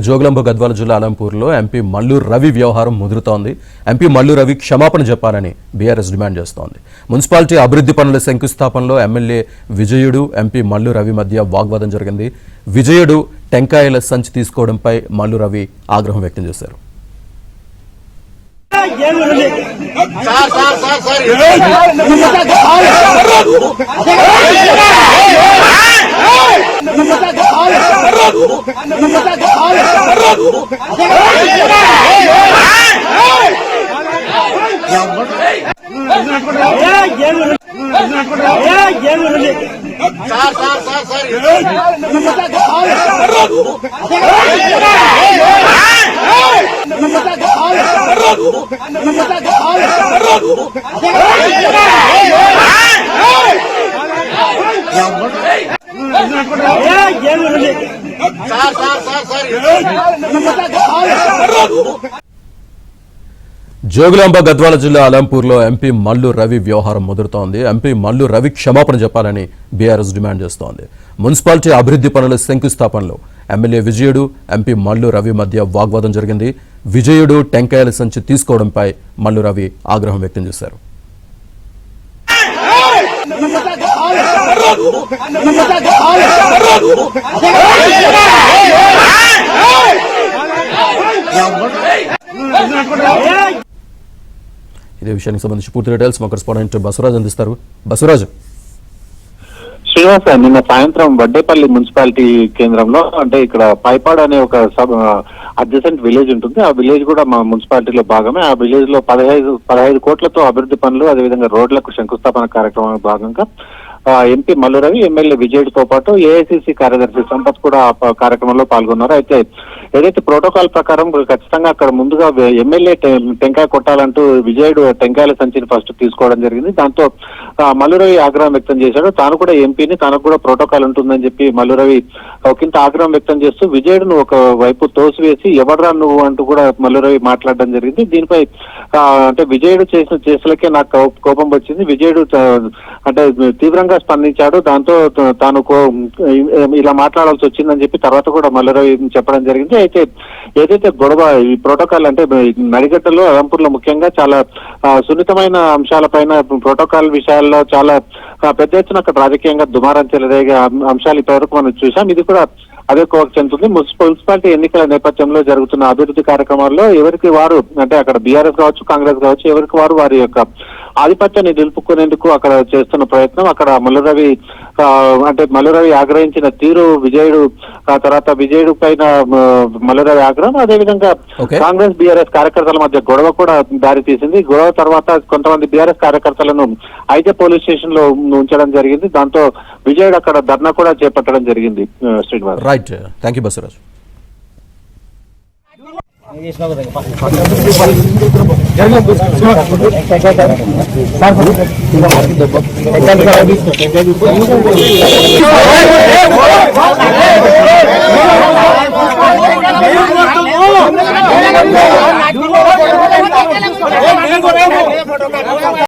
జోగులాంబ గద్వాల జిల్లా అలంపూర్లో ఎంపీ మల్లు రవి వ్యవహారం ముదురుతోంది. ఎంపీ మల్లు రవి క్షమాపణ చెప్పాలని బీఆర్ఎస్ డిమాండ్ చేస్తోంది. మున్సిపాలిటీ అభివృద్ధి పనుల శంకుస్థాపనలో ఎమ్మెల్యే విజయుడు ఎంపీ మల్లు రవి మధ్య వాగ్వాదం జరిగింది. విజయుడు టెంకాయల సంచి తీసుకోవడంపై మల్లు రవి ఆగ్రహం వ్యక్తం చేశారు. జోగులాంబ గద్వాల జిల్లా అలంపూర్లో ఎంపీ మల్లు రవి వ్యవహారం ముదురుతోంది. ఎంపీ మల్లు రవి క్షమాపణ చెప్పాలని బీఆర్ఎస్ డిమాండ్ చేస్తోంది. మున్సిపాలిటీ అభివృద్ధి పనుల శంకుస్థాపనలో ఎమ్మెల్యే విజయుడు ఎంపీ మల్లు రవి మధ్య వాగ్వాదం జరిగింది. విజయుడు టెంకాయల సంచి తీసుకోవడంపై మల్లు రవి ఆగ్రహం వ్యక్తం చేశారు. ఇదే విషయానికి సంబంధించి పూర్తి డీటెయిల్స్ మా కరెస్పాండెంట్ బసవరాజ్ అందిస్తారు. బసవరాజ్, శ్రీనివాస్, నిన్న సాయంత్రం వడ్డేపల్లి మున్సిపాలిటీ కేంద్రంలో అంటే ఇక్కడ పైపాడ్ అనే ఒక అడ్జసెంట్ విలేజ్ ఉంటుంది. ఆ విలేజ్ కూడా మా మున్సిపాలిటీలో భాగమే. ఆ విలేజ్ లో 15 కోట్లతో అభివృద్ధి పనులు, అదేవిధంగా రోడ్లకు శంకుస్థాపన కార్యక్రమంలో భాగంగా ఎంపీ మల్లు రవి, ఎమ్మెల్యే విజయుడితో పాటు ఏఐసిసి కార్యదర్శి సంపత్ కూడా కార్యక్రమంలో పాల్గొన్నారు. అయితే ఏదైతే ప్రోటోకాల్ ప్రకారం ఖచ్చితంగా అక్కడ ముందుగా ఎమ్మెల్యే టెంకాయ కొట్టాలంటూ విజయుడు టెంకాయల సంచిని ఫస్ట్ తీసుకోవడం జరిగింది. దాంతో మల్లు రవి ఆగ్రహం వ్యక్తం చేశాడు. తాను కూడా ఎంపీని, తనకు కూడా ప్రోటోకాల్ ఉంటుందని చెప్పి మల్లు రవి ఒకంత ఆగ్రహం వ్యక్తం చేస్తూ విజయుడును ఒక వైపు తోసివేసి ఎవడ్రా నువ్వు అంటూ కూడా మల్లు రవి మాట్లాడడం జరిగింది. దీనిపై అంటే విజయుడు చేసిన చేసలకే నాకు కోపం వచ్చింది. విజయుడు అంటే తీవ్రంగా స్పందించాడు. దాంతో తాను ఇలా మాట్లాడాల్సి వచ్చిందని చెప్పి తర్వాత కూడా మల్లు రవి చెప్పడం జరిగింది. అయితే ఏదైతే గొడవ ఈ ప్రోటోకాల్ అంటే నడిగడ్డలో, అలంపూర్లో ముఖ్యంగా చాలా సున్నితమైన అంశాలపైన ప్రోటోకాల్ విషయాల్లో చాలా పెద్ద ఎత్తున అక్కడ రాజకీయంగా దుమారం చెలరేగే అంశాలు ఇప్పటివరకు మనం చూసాం. ఇది కూడా అదే కోవకు చెందుతుంది. మున్సిపాలిటీ ఎన్నికల నేపథ్యంలో జరుగుతున్న అభివృద్ధి కార్యక్రమాల్లో ఎవరికి వారు అంటే అక్కడ బీఆర్ఎస్ కావచ్చు, కాంగ్రెస్ కావచ్చు, ఎవరికి వారు వారి యొక్క ఆధిపత్యాన్ని నిలుపుకునేందుకు అక్కడ చేస్తున్న ప్రయత్నం. అక్కడ మల్లు రవి ఆగ్రహించిన తీరు, విజయుడు తర్వాత విజయుడు పైన మల్లు రవి ఆగ్రహం, అదేవిధంగా కాంగ్రెస్ బీఆర్ఎస్ కార్యకర్తల మధ్య గొడవ కూడా దారి తీసింది. గొడవ తర్వాత కొంతమంది బీఆర్ఎస్ కార్యకర్తలను అయితే పోలీస్ స్టేషన్ లో ఉంచడం జరిగింది. దాంతో విజయుడు అక్కడ ధర్నా కూడా చేపట్టడం జరిగింది. Srinivas, right, thank you Basavaraj.